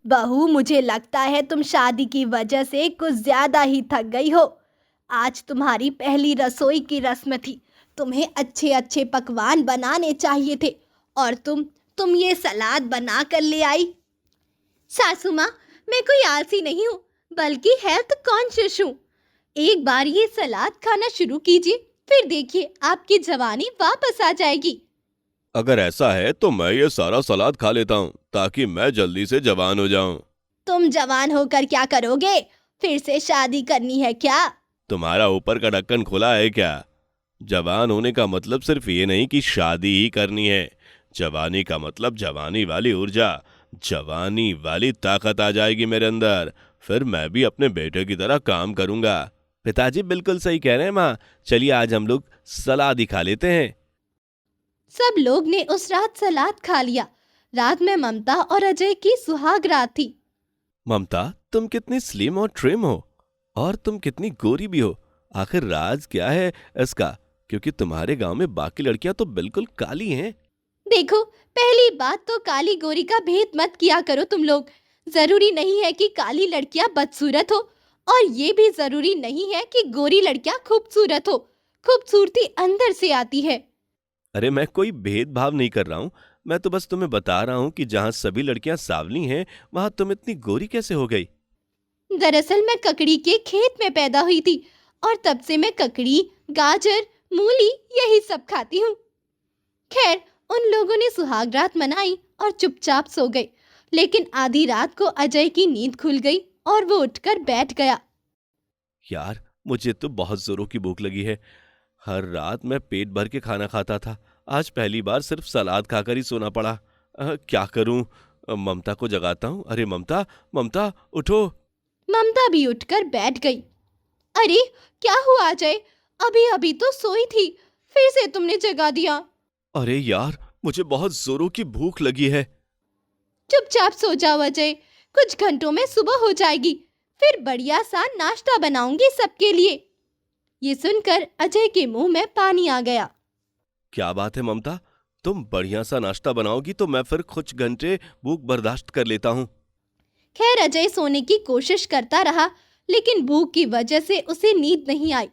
बहू, मुझे लगता है तुम शादी की वजह से कुछ ज्यादा ही थक गई हो। आज तुम्हारी पहली रसोई की रस्म थी। तुम्हें अच्छे अच्छे पकवान बनाने चाहिए थे और तुम ये सलाद बना कर ले आई। सासू माँ, मैं कोई आलसी नहीं हूँ, बल्कि हेल्थ कॉन्शियस हूँ। एक बार ये सलाद खाना शुरू कीजिए, फिर देखिए आपकी जवानी वापस आ जाएगी। अगर ऐसा है तो मैं ये सारा सलाद खा लेता हूँ ताकि मैं जल्दी से जवान हो जाऊं। तुम जवान होकर क्या करोगे? फिर से शादी करनी है क्या? तुम्हारा ऊपर का ढक्कन खुला है क्या? जवान होने का मतलब सिर्फ ये नहीं कि शादी ही करनी है। जवानी का मतलब जवानी वाली ऊर्जा, जवानी वाली ताकत आ जाएगी मेरे अंदर। फिर मैं भी अपने बेटे की तरह काम करूंगा। पिताजी बिल्कुल सही कह रहे हैं माँ। चलिए आज हम लोग सलाद ही खा लेते हैं। सब लोग ने उस रात सलाद खा लिया। रात में ममता और अजय की सुहाग रात थी। ममता, तुम कितनी स्लिम और ट्रिम हो, और तुम कितनी गोरी भी हो। आखिर राज क्या है इसका? क्योंकि तुम्हारे गांव में बाकी लड़कियां तो बिल्कुल काली हैं। देखो, पहली बात तो काली गोरी का भेद मत किया करो तुम लोग। जरूरी नहीं है कि काली लड़कियां बदसूरत हो, और ये भी जरूरी नहीं है कि गोरी लड़कियां खूबसूरत हो। खूबसूरती अंदर से आती है। अरे मैं कोई भेदभाव नहीं कर रहा हूँ। मैं तो बस तुम्हें बता रहा हूँ कि जहाँ सभी लड़कियां सांवली हैं वहां तुम इतनी गोरी कैसे हो गई। दरअसल मैं ककड़ी के खेत में पैदा हुई थी, और तब से मैं ककड़ी, गाजर, मूली यही सब खाती हूँ। खैर, उन लोगों ने सुहाग रात मनाई और चुपचाप सो गए। लेकिन आधी रात को अजय की नींद खुल गई और वो उठकर बैठ गया। यार, मुझे तो बहुत जोरों की भूख लगी है। हर रात मैं पेट भर के खाना खाता था। आज पहली बार सिर्फ सलाद खाकर ही सोना पड़ा। क्या करूं? ममता को जगाता हूँ। अरे ममता, ममता उठो। ममता भी उठकर बैठ गई। अरे, क्या हुआ अजय? अभी अभी तो सोई थी, फिर से तुमने जगा दिया। अरे यार, मुझे बहुत जोरों की भूख लगी है। चुपचाप सो जाओ अजय, कुछ घंटों में सुबह हो जाएगी। फिर बढ़िया सा नाश्ता बनाऊंगी सबके लिए। ये सुनकर अजय के मुंह में पानी आ गया। क्या बात है ममता, तुम बढ़िया सा नाश्ता बनाओगी तो मैं फिर कुछ घंटे भूख बर्दाश्त कर लेता हूँ। खैर, अजय सोने की कोशिश करता रहा, लेकिन भूख की वजह से उसे नींद नहीं आई।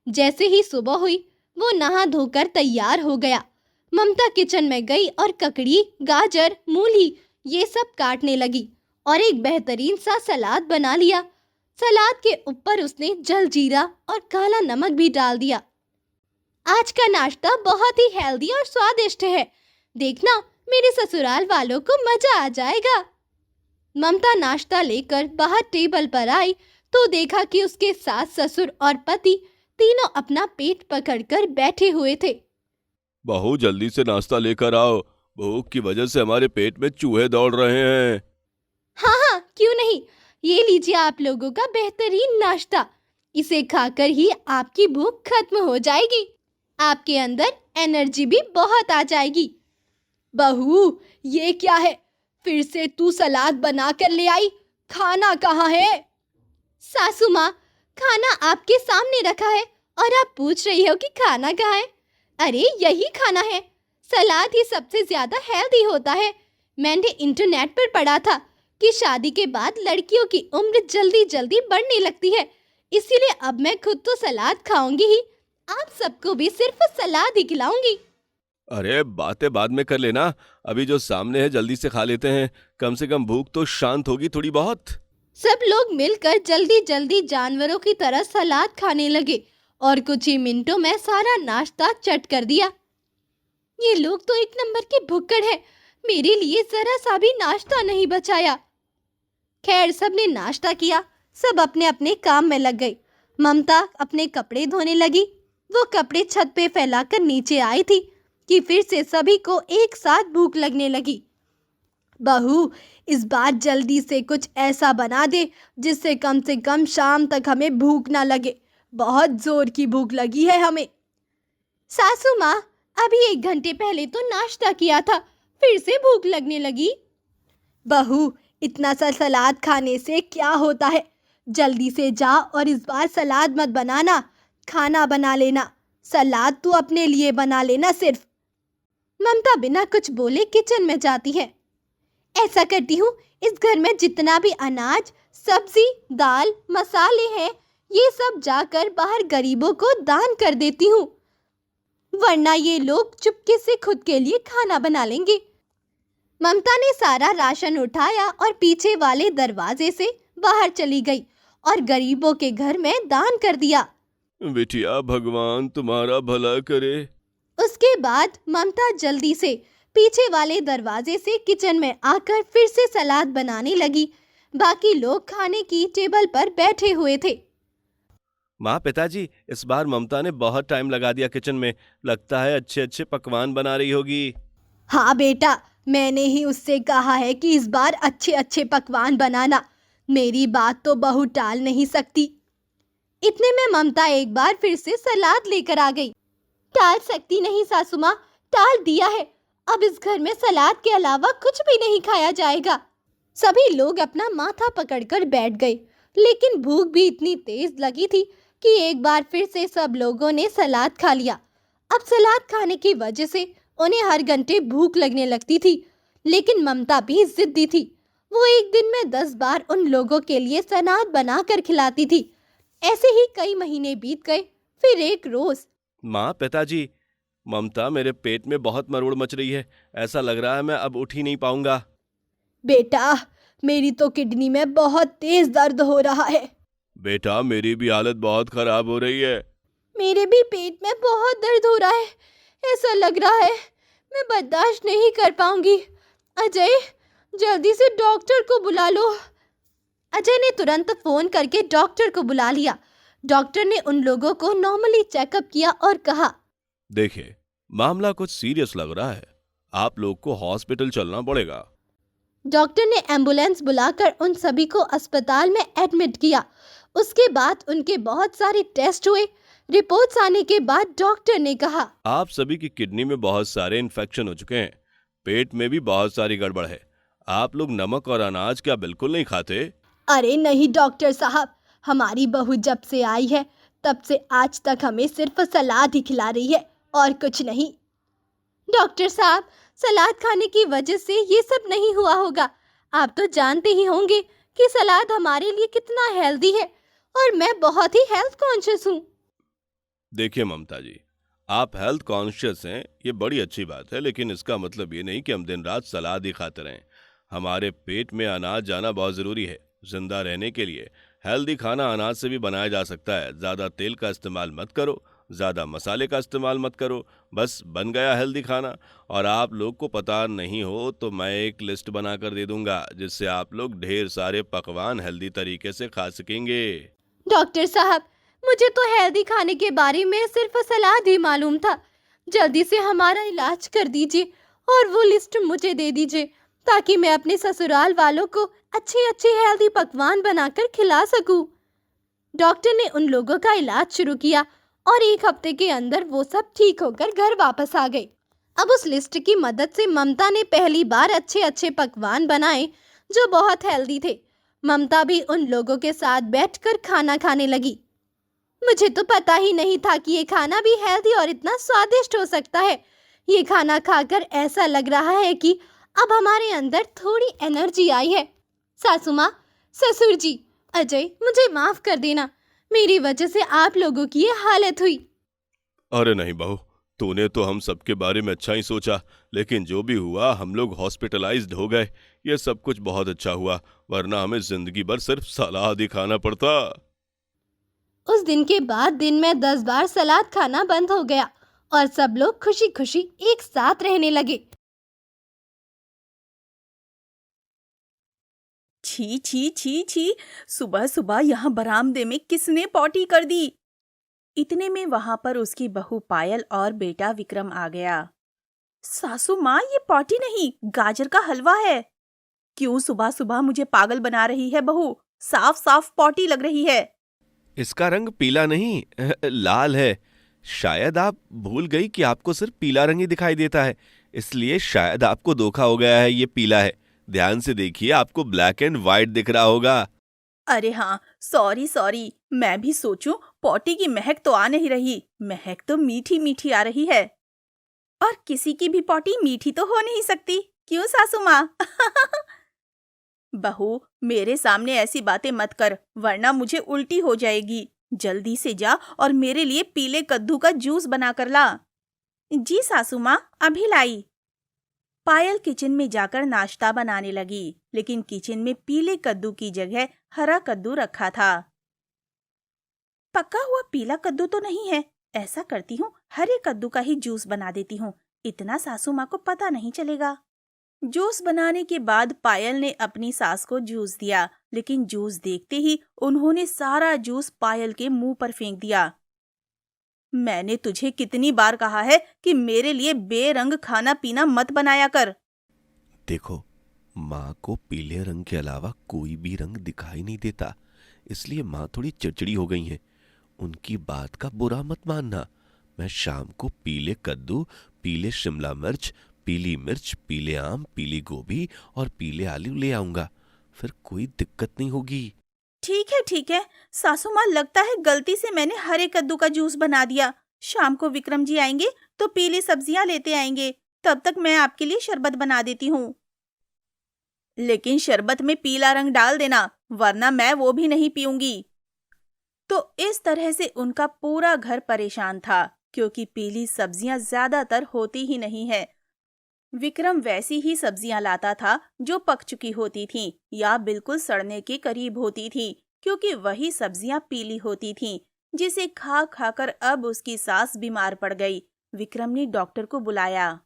जैसे ही सुबह हुई, वो नहा धोकर तैयार हो गया। ममता किचन में गई और ककड़ी, गाजर, मूली ये सब काटने लगी और एक बेहतरीन सा सलाद बना लिया। सलाद के ऊपर उसने जलजीरा और काला नमक भी डाल दिया। आज का नाश्ता बहुत ही हेल्दी और स्वादिष्ट है। देखना, मेरे ससुराल वालों को मजा आ जाएगा। ममता नाश्ता लेकर बाहर टेबल पर आई तो देखा कि उसके सास, ससुर और पति तीनों अपना पेट पकड़कर बैठे हुए थे। बहू, जल्दी से नाश्ता लेकर आओ। भूख की वजह से हमारे पेट में चूहे दौड़ रहे हैं। हाँ हाँ, क्यों नहीं। ये लीजिए आप लोगों का बेहतरीन नाश्ता। इसे खाकर ही आपकी भूख खत्म हो जाएगी। आपके अंदर एनर्जी भी बहुत आ जाएगी। बहू, ये क्या है? फिर से तू सलाद बना कर ले आई। खाना कहाँ है? सासू माँ, खाना आपके सामने रखा है और आप पूछ रही हो कि खाना कहाँ है? अरे, यही खाना है। सलाद ही सबसे ज्यादा हेल्दी होता है। मैंने इंटरनेट पर पढ़ा था कि शादी के बाद लड़कियों की उम्र जल्दी जल्दी बढ़ने लगती है। इसीलिए अब मैं खुद तो सलाद खाऊंगी ही, आप सबको भी सिर्फ सलाद ही खिलाऊंगी। अरे बातें बाद में कर लेना, अभी जो सामने है जल्दी से खा लेते हैं। कम से कम भूख तो शांत होगी थोड़ी बहुत। सब लोग मिलकर जल्दी जल्दी जानवरों की तरह सलाद खाने लगे और कुछ ही मिनटों में सारा नाश्ता चट कर दिया। ये लोग तो एक नंबर के भुक्कड़ हैं। मेरे लिए जरा सा भी नाश्ता नहीं बचाया। खैर, सबने नाश्ता किया, सब अपने अपने काम में लग गई। ममता अपने कपड़े धोने लगी। वो कपड़े छत पे फैलाकर नीचे आई थी कि फिर से सभी को एक साथ भूख लगने लगी। बहू, इस बार जल्दी से कुछ ऐसा बना दे जिससे कम से कम शाम तक हमें भूख ना लगे। बहुत जोर की भूख लगी है हमें। सासू माँ, अभी 1 घंटे पहले तो नाश्ता किया था, फिर से भूख लगने लगी। बहू, इतना सा सलाद खाने से क्या होता है? जल्दी से जा और इस बार सलाद मत बनाना, खाना बना लेना। सलाद तू अपने लिए बना लेना सिर्फ। ममता बिना कुछ बोले किचन में जाती है। ऐसा करती हूँ, इस घर में जितना भी अनाज, सब्जी, दाल, मसाले हैं, ये सब जाकर बाहर गरीबों को दान कर देती हूँ, वरना ये लोग चुपके से खुद के लिए खाना बना लेंगे। ममता ने सारा राशन उठाया और पीछे वाले दरवाजे से बाहर चली गई और गरीबों के घर में दान कर दिया। बिटिया, भगवान तुम्हारा भला करे। उसके बाद ममता जल्दी से पीछे वाले दरवाजे से किचन में आकर फिर से सलाद बनाने लगी। बाकी लोग खाने की टेबल पर बैठे हुए थे। माँ, पिताजी, इस बार ममता ने बहुत टाइम लगा दिया किचन में। लगता है अच्छे अच्छे पकवान बना रही होगी। हाँ बेटा, मैंने ही उससे कहा है कि इस बार अच्छे अच्छे पकवान बनाना। मेरी बात तो बहू टाल नहीं सकती। इतने में ममता एक बार फिर से सलाद लेकर आ गई। टाल सकती नहीं सासू माँ, टाल दिया है। अब इस घर में सलाद के अलावा कुछ भी नहीं खाया जाएगा। सभी लोग अपना माथा पकड़कर बैठ गए, लेकिन भूख भी इतनी तेज लगी थी कि एक बार फिर से सब लोगों ने सलाद खा लिया। अब सलाद खाने की वजह से उन्हें हर घंटे भूख लगने लगती थी, लेकिन ममता भी जिद्दी थी। वो एक दिन में 10 बार उन लोगों के लिए सलाद बनाकर खिलाती थी। ऐसे ही कई महीने बीत गए। फिर एक रोज, माँ, पिताजी, ममता, मेरे पेट में बहुत मरोड़ मच रही है। ऐसा लग रहा है मैं अब उठ ही नहीं पाऊंगा। बेटा, मेरी तो किडनी में बहुत तेज दर्द हो रहा है। बेटा, मेरी भी हालत बहुत खराब हो रही है। मेरे भी पेट में बहुत दर्द हो रहा है। ऐसा लग रहा है मैं बर्दाश्त नहीं कर पाऊंगी। अजय, जल्दी से डॉक्टर को बुला लो। अजय ने तुरंत फोन करके डॉक्टर को बुला लिया। डॉक्टर ने उन लोगों को नॉर्मली चेकअप किया और कहा, देखिए, मामला कुछ सीरियस लग रहा है। आप लोग को हॉस्पिटल चलना पड़ेगा। डॉक्टर ने एम्बुलेंस बुलाकर उन सभी को अस्पताल में एडमिट किया। उसके बाद उनके बहुत सारे टेस्ट हुए। रिपोर्ट्स आने के बाद डॉक्टर ने कहा, आप सभी की किडनी में बहुत सारे इन्फेक्शन हो चुके हैं। पेट में भी बहुत सारी गड़बड़ है। आप लोग नमक और अनाज क्या बिल्कुल नहीं खाते? अरे नहीं डॉक्टर साहब, हमारी बहू जब से आई है तब से आज तक हमें सिर्फ सलाद ही खिला रही है और कुछ नहीं। डॉक्टर साहब, सलाद खाने की वजह से ये सब नहीं हुआ होगा। आप तो जानते ही होंगे कि सलाद हमारे लिए कितना हेल्दी है और मैं बहुत ही हेल्थ कॉन्शियस हूँ। देखिए ममता जी, आप हेल्थ कॉन्शियस हैं, ये बड़ी अच्छी बात है, लेकिन इसका मतलब ये नहीं कि हम दिन रात सलाद ही खाते रहें। हमारे पेट में अनाज जाना बहुत ज़रूरी है। जिंदा रहने के लिए हेल्दी खाना अनाज से भी बनाया जा सकता है। ज़्यादा तेल का इस्तेमाल मत करो, ज़्यादा मसाले का इस्तेमाल मत करो, बस बन गया हेल्दी खाना। और आप लोग को पता नहीं हो तो मैं एक लिस्ट बना कर दे दूंगा, जिससे आप लोग ढेर सारे पकवान हेल्दी तरीके से खा सकेंगे। डॉक्टर साहब, मुझे तो हेल्दी खाने के बारे में सिर्फ सलाद ही मालूम था। जल्दी से हमारा इलाज कर दीजिए और वो लिस्ट मुझे दे दीजिए, ताकि मैं अपने ससुराल वालों को अच्छे अच्छे हेल्दी पकवान बनाकर खिला सकूं। डॉक्टर ने उन लोगों का इलाज शुरू किया और एक हफ्ते के अंदर वो सब ठीक होकर घर वापस आ गए। अब उस लिस्ट की मदद से ममता ने पहली बार अच्छे अच्छे पकवान बनाए जो बहुत हेल्दी थे। ममता भी उन लोगों के साथ बैठकर खाना खाने लगी। मुझे तो पता ही नहीं था कि ये खाना भी हेल्दी और इतना स्वादिष्ट हो सकता है। ये खाना खाकर ऐसा लग रहा है कि अब हमारे अंदर थोड़ी एनर्जी आई है। सासू माँ, ससुर जी, अजय, मुझे माफ कर देना। मेरी वजह से आप लोगों की ये हालत हुई। अरे नहीं बहू, तूने तो हम सबके बारे में अच्छा ही सोचा, लेकिन जो भी हुआ हम लोग हॉस्पिटलाइज्ड हो गए। ये सब कुछ बहुत अच्छा हुआ, वरना हमें जिंदगी भर सिर्फ सलाद ही खाना पड़ता। उस दिन के बाद दिन में 10 बार सलाद खाना बंद हो गया और सब लोग खुशी खुशी एक साथ रहने लगे। छी छी छी छी, सुबह सुबह यहाँ बरामदे में किसने पॉटी कर दी? इतने में वहां पर उसकी बहू पायल और बेटा विक्रम आ गया। सासू माँ, ये पॉटी नहीं, गाजर का हलवा है। क्यों सुबह सुबह मुझे पागल बना रही है बहू? साफ साफ पॉटी लग रही है। इसका रंग पीला नहीं, लाल है। शायद आप भूल गई कि आपको सिर्फ पीला रंग ही दिखाई देता है, इसलिए शायद आपको धोखा हो गया है। ये पीला है, ध्यान से देखिए, आपको ब्लैक एंड व्हाइट दिख रहा होगा। अरे हाँ, सॉरी सॉरी, मैं भी सोचूं पॉटी की महक तो आ नहीं रही। महक तो मीठी मीठी आ रही है। और किसी की भी पॉटी मीठी तो हो नहीं सकती, क्यों सासू माँ? बहू, मेरे सामने ऐसी बातें मत कर, वरना मुझे उल्टी हो जाएगी। जल्दी से जा और मेरे लिए पीले कद्दू का जूस बना कर ला। जी सासू माँ, अभी लाई। पायल किचन में जाकर नाश्ता बनाने लगी, लेकिन किचन में पीले कद्दू की जगह हरा कद्दू रखा था। पका हुआ पीला कद्दू तो नहीं है। ऐसा करती हूँ, हरे कद्दू का ही जूस बना देती हूँ। इतना सासू माँ को पता नहीं चलेगा। जूस बनाने के बाद पायल ने अपनी सास को जूस दिया, लेकिन जूस देखते ही उन्होंने सारा जूस पायल के मुंह पर फेंक दिया। मैंने तुझे कितनी बार कहा है कि मेरे लिए बेरंग खाना पीना मत बनाया कर। देखो, माँ को पीले रंग के अलावा कोई भी रंग दिखाई नहीं देता, इसलिए माँ थोड़ी चिड़चिड़ी हो गई हैं। उनकी बात का बुरा मत मानना। मैं शाम को पीले कद्दू, पीले शिमला मिर्च, पीली मिर्च, पीले आम, पीली गोभी और पीले आलू ले आऊंगा। फिर कोई दिक्कत नहीं होगी। ठीक है सासू माँ, लगता है गलती से मैंने हरे कद्दू का जूस बना दिया। शाम को विक्रम जी आएंगे तो पीली सब्जियां लेते आएंगे, तब तक मैं आपके लिए शरबत बना देती हूँ। लेकिन शरबत में पीला रंग डाल देना, वरना मैं वो भी नहीं पीऊंगी। तो इस तरह से उनका पूरा घर परेशान था, क्योंकि पीली सब्जियां ज्यादातर होती ही नहीं है। विक्रम वैसी ही सब्जियां लाता था जो पक चुकी होती थीं या बिल्कुल सड़ने के करीब होती थीं, क्योंकि वही सब्जियां पीली होती थीं, जिसे खा खाकर अब उसकी सास बीमार पड़ गई। विक्रम ने डॉक्टर को बुलाया।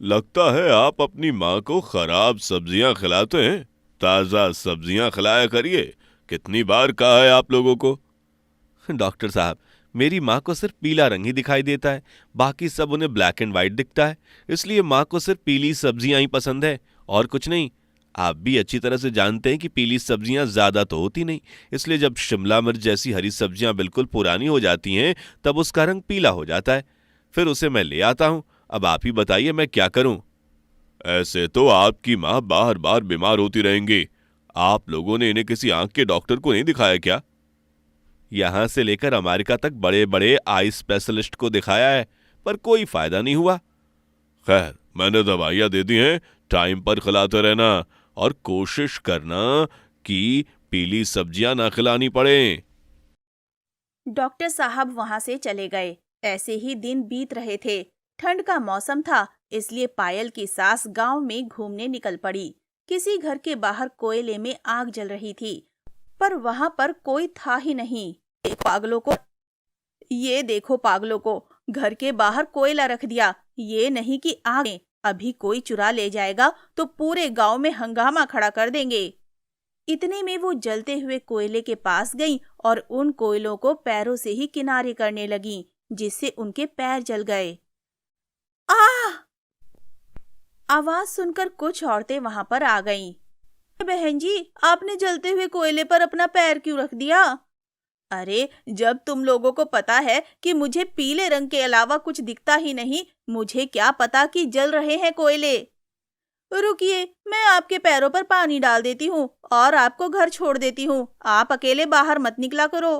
लगता है आप अपनी माँ को खराब सब्जियां खिलाते हैं। ताजा सब्जियां खिलाया करिए। कितनी बार कहा है आप लोगों को? डॉक्टर साहब, मेरी माँ को सिर्फ पीला रंग ही दिखाई देता है, बाकी सब उन्हें ब्लैक एंड व्हाइट दिखता है, इसलिए माँ को सिर्फ पीली सब्जियां ही पसंद है और कुछ नहीं। आप भी अच्छी तरह से जानते हैं कि पीली सब्जियां ज्यादा तो होती नहीं, इसलिए जब शिमला मिर्च जैसी हरी सब्जियां बिल्कुल पुरानी हो जाती हैं तब उसका रंग पीला हो जाता है। फिर उसे मैं ले आता हूं। अब आप ही बताइए मैं क्या करूं? ऐसे तो आपकी माँ बार बार बीमार होती रहेंगी। आप लोगों ने इन्हें किसी आंख के डॉक्टर को नहीं दिखाया क्या? यहां से लेकर अमेरिका तक बड़े बड़े आई स्पेशलिस्ट को दिखाया है, पर कोई फायदा नहीं हुआ। खैर, मैंने दवाइयां दे दी हैं, टाइम पर खिलाते रहना और कोशिश करना कि पीली सब्जियां ना खिलानी पड़े। डॉक्टर साहब वहां से चले गए। ऐसे ही दिन बीत रहे थे। ठंड का मौसम था, इसलिए पायल की सास गांव में घूमने निकल पड़ी। किसी घर के बाहर कोयले में आग जल रही थी, पर वहां पर कोई था ही नहीं। ये देखो पागलों को, घर के बाहर कोयला रख दिया। ये नहीं कि आग में अभी कोई चुरा ले जाएगा तो पूरे गांव में हंगामा खड़ा कर देंगे। इतने में वो जलते हुए कोयले के पास गईं और उन कोयलों को पैरों से ही किनारे करने लगीं, जिससे उनके पैर जल गए। आह! आवाज सुनकर कुछ औरतें वहां पर आ गईं। बहन जी, आपने जलते हुए कोयले पर अपना पैर क्यों रख दिया? अरे, जब तुम लोगों को पता है कि मुझे पीले रंग के अलावा कुछ दिखता ही नहीं, मुझे क्या पता कि जल रहे हैं कोयले। रुकिए, मैं आपके पैरों पर पानी डाल देती हूँ और आपको घर छोड़ देती हूँ। आप अकेले बाहर मत निकला करो।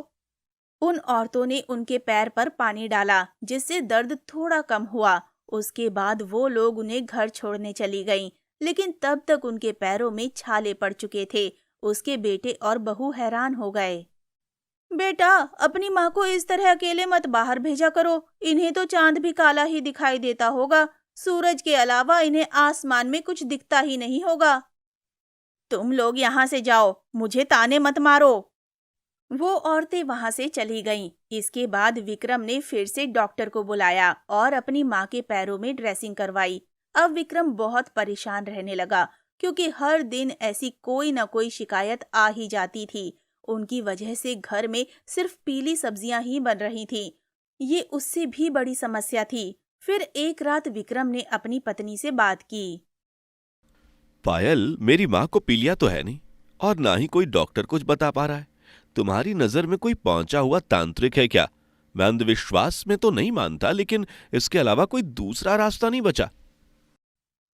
उन औरतों ने उनके पैर पर पानी डाला, जिससे दर्द थोड़ा कम हुआ। उसके बाद वो लोग उन्हें घर छोड़ने चली गईं, लेकिन तब तक उनके पैरों में छाले पड़ चुके थे। उसके बेटे और बहू हैरान हो गए। बेटा, अपनी माँ को इस तरह अकेले मत बाहर भेजा करो। इन्हें तो चांद भी काला ही दिखाई देता होगा। सूरज के अलावा इन्हें आसमान में कुछ दिखता ही नहीं होगा। तुम लोग यहाँ से जाओ, मुझे ताने मत मारो। वो औरतें वहां से चली गईं। इसके बाद विक्रम ने फिर से डॉक्टर को बुलाया और अपनी माँ के पैरों में ड्रेसिंग करवाई। अब विक्रम बहुत परेशान रहने लगा, क्योंकि हर दिन ऐसी कोई न कोई शिकायत आ ही जाती थी। उनकी वजह से घर में सिर्फ पीली सब्जियां ही बन रही थीं। ये उससे भी बड़ी समस्या थी। फिर एक रात विक्रम ने अपनी पत्नी से बात की। पायल, मेरी माँ को पीलिया तो है नहीं और ना ही कोई डॉक्टर कुछ बता पा रहा है। तुम्हारी नजर में कोई पहुंचा हुआ तांत्रिक है क्या? मैं अंधविश्वास में तो नहीं मानता, लेकिन इसके अलावा कोई दूसरा रास्ता नहीं बचा।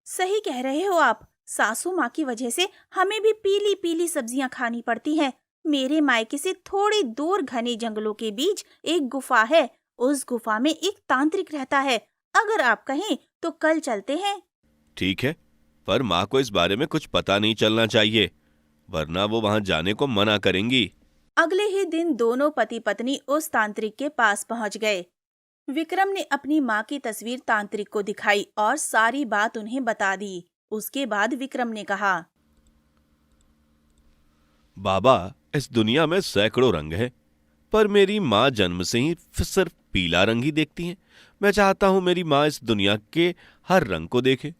सही कह रहे हो आप। सासू माँ की वजह से हमें भी पीली पीली सब्जियां खानी पड़ती हैं। मेरे मायके से थोड़ी दूर घने जंगलों के बीच एक गुफा है। उस गुफा में एक तांत्रिक रहता है। अगर आप कहें तो कल चलते हैं। ठीक है, पर माँ को इस बारे में कुछ पता नहीं चलना चाहिए। वरना वो वहां जाने को मना करेंगी। अगले ही दिन दोनों पति पत्नी उस तांत्रिक के पास पहुंच गए। विक्रम ने अपनी माँ की तस्वीर तांत्रिक को दिखाई और सारी बात उन्हें बता दी। उसके बाद विक्रम ने कहा, बाबा, इस दुनिया में सैकड़ों रंग हैं, पर मेरी माँ जन्म से ही सिर्फ पीला रंग ही देखती हैं। मैं चाहता हूँ मेरी माँ इस दुनिया के हर रंग को देखे।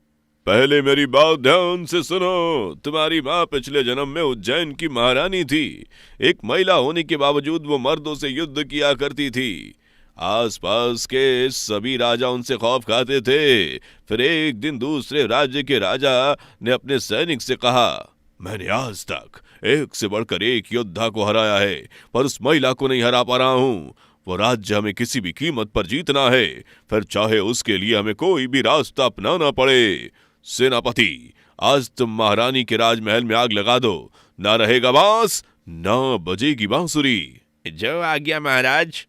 पहले मेरी बात ध्यान से सुनो। तुम्हारी माँ पिछले जन्म में उज्जैन की महारानी थी। एक महिला होने के बावजूद वो मर्दों से युद्ध किया करती थी। आसपास के सभी राजा उनसे खौफ खाते थे। फिर एक दिन दूसरे राज्य के राजा ने अपने सैनिक से कहा, मैंने आज तक एक से बढ़कर एक योद्धा को हराया है, पर उस महिला को नहीं हरा पा रहा हूं। वो राज्य हमें किसी भी कीमत पर जीतना है, फिर चाहे उसके लिए हमें कोई भी रास्ता अपनाना पड़े। सेनापति, आज तुम महारानी के राजमहल में आग लगा दो। ना रहेगा बांस, ना बजेगी बांसुरी। जो आज्ञा महाराज।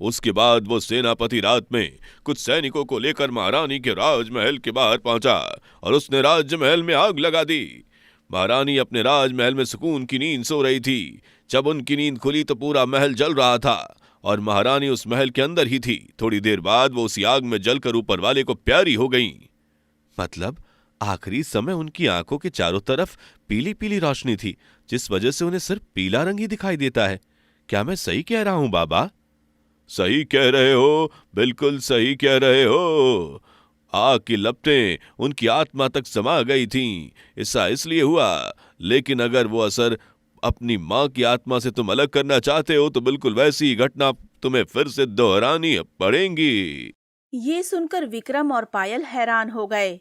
उसके बाद वो सेनापति रात में कुछ सैनिकों को लेकर महारानी के राजमहल के बाहर पहुंचा और उसने राजमहल में आग लगा दी। महारानी अपने राजमहल में सुकून की नींद सो रही थी। जब उनकी नींद खुली तो पूरा महल जल रहा था और महारानी उस महल के अंदर ही थी। थोड़ी देर बाद वो उसी आग में जलकर ऊपर वाले को प्यारी हो गईं। मतलब आखिरी समय उनकी आंखों के चारों तरफ पीली पीली रोशनी थी, जिस वजह से उन्हें सिर्फ पीला रंग ही दिखाई देता है। क्या मैं सही कह रहा हूं बाबा? सही कह रहे हो, बिल्कुल सही कह रहे हो। आग की लपटें उनकी आत्मा तक समा गई थीं। ऐसा इसलिए हुआ, लेकिन अगर वो असर अपनी माँ की आत्मा से तुम अलग करना चाहते हो तो बिल्कुल वैसी ही घटना तुम्हें फिर से दोहरानी पड़ेगी। ये सुनकर विक्रम और पायल हैरान हो गए।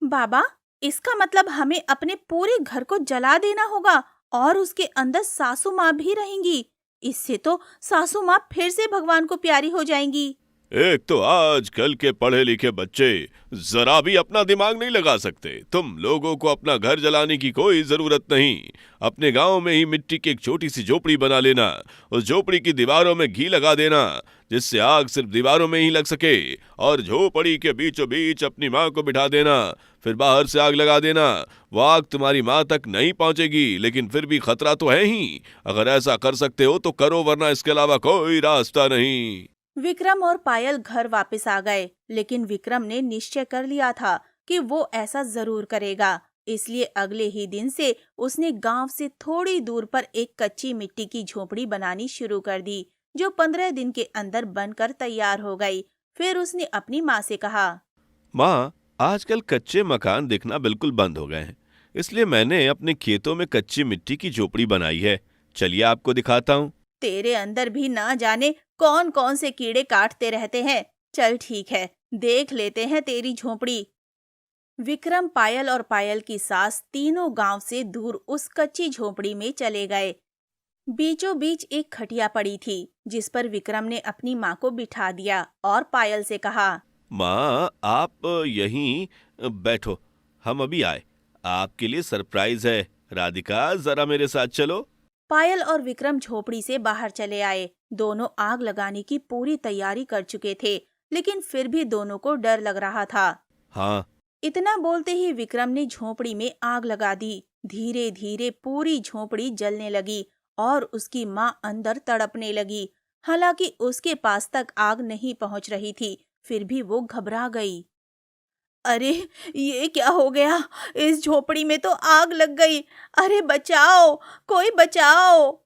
बाबा, इसका मतलब हमें अपने पूरे घर को जला देना होगा और उसके अंदर सासू माँ भी रहेंगी। इससे तो सासू माँ फिर से भगवान को प्यारी हो जाएंगी। एक तो आजकल के पढ़े लिखे बच्चे जरा भी अपना दिमाग नहीं लगा सकते। तुम लोगों को अपना घर जलाने की कोई जरूरत नहीं। अपने गांव में ही मिट्टी की एक छोटी सी झोपड़ी बना लेना। उस झोपड़ी की दीवारों में घी लगा देना, जिससे आग सिर्फ दीवारों में ही लग सके, और झोपड़ी के बीचों बीच अपनी माँ को बिठा देना। फिर बाहर से आग लगा देना। वो आग तुम्हारी माँ तक नहीं पहुंचेगी, लेकिन फिर भी खतरा तो है ही। अगर ऐसा कर सकते हो तो करो, वरना इसके अलावा कोई रास्ता नहीं। विक्रम और पायल घर वापस आ गए, लेकिन विक्रम ने निश्चय कर लिया था कि वो ऐसा जरूर करेगा। इसलिए अगले ही दिन से उसने गांव से थोड़ी दूर पर एक कच्ची मिट्टी की झोपड़ी बनानी शुरू कर दी, जो 15 दिन के अंदर बनकर तैयार हो गई। फिर उसने अपनी माँ से कहा, माँ, आजकल कच्चे मकान दिखना बिल्कुल बंद हो गए हैं, इसलिए मैंने अपने खेतों में कच्ची मिट्टी की झोपड़ी बनाई है। चलिए आपको दिखाता हूँ। तेरे अंदर भी ना जाने कौन कौन से कीड़े काटते रहते हैं। चल ठीक है, देख लेते हैं तेरी झोपड़ी। विक्रम, पायल और पायल की सास तीनों गांव से दूर उस कच्ची झोपड़ी में चले गए। बीचों बीच एक खटिया पड़ी थी, जिस पर विक्रम ने अपनी माँ को बिठा दिया और पायल से कहा, माँ, आप यहीं बैठो, हम अभी आए। आपके लिए सरप्राइज है। राधिका, जरा मेरे साथ चलो। पायल और विक्रम झोपड़ी से बाहर चले आए। दोनों आग लगाने की पूरी तैयारी कर चुके थे, लेकिन फिर भी दोनों को डर लग रहा था। हाँ। इतना बोलते ही विक्रम ने झोपड़ी में आग लगा दी। धीरे धीरे पूरी झोपड़ी जलने लगी और उसकी माँ अंदर तड़पने लगी। हालांकि उसके पास तक आग नहीं पहुंच रही थी, फिर भी वो घबरा गई। अरे, ये क्या हो गया? इस झोपड़ी में तो आग लग गई। अरे बचाओ, कोई बचाओ।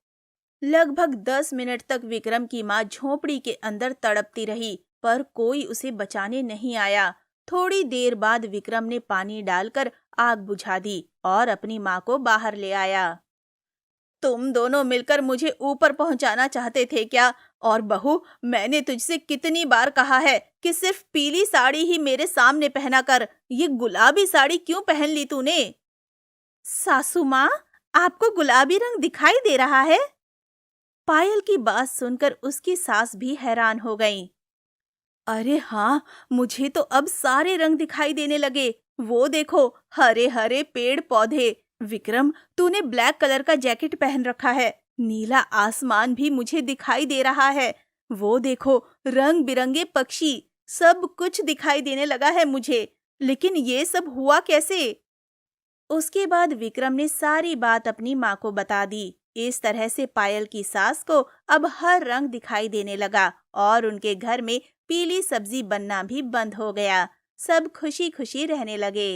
लगभग 10 मिनट तक विक्रम की माँ झोपड़ी के अंदर तड़पती रही, पर कोई उसे बचाने नहीं आया। थोड़ी देर बाद विक्रम ने पानी डालकर आग बुझा दी और अपनी माँ को बाहर ले आया। तुम दोनों मिलकर मुझे ऊपर पहुंचाना चाहते थे क्या? और बहू, मैंने तुझसे कितनी बार कहा है कि सिर्फ पीली साड़ी ही मेरे सामने पहना कर। ये गुलाबी साड़ी क्यों पहन ली तूने? सासू माँ, आपको गुलाबी रंग दिखाई दे रहा है? पायल की बात सुनकर उसकी सास भी हैरान हो गईं। अरे हाँ, मुझे तो अब सारे रंग दिखाई देने लगे। वो देखो, हरे हरे पेड़ पौधे। विक्रम, तूने ब्लैक कलर का जैकेट पहन रखा है। नीला आसमान भी मुझे दिखाई दे रहा है। वो देखो, रंग बिरंगे पक्षी। सब कुछ दिखाई देने लगा है मुझे। लेकिन ये सब हुआ कैसे? उसके बाद विक्रम ने सारी बात अपनी माँ को बता दी। इस तरह से पायल की सास को अब हर रंग दिखाई देने लगा और उनके घर में पीली सब्जी बनना भी बंद हो गया। सब खुशी खुशी रहने लगे।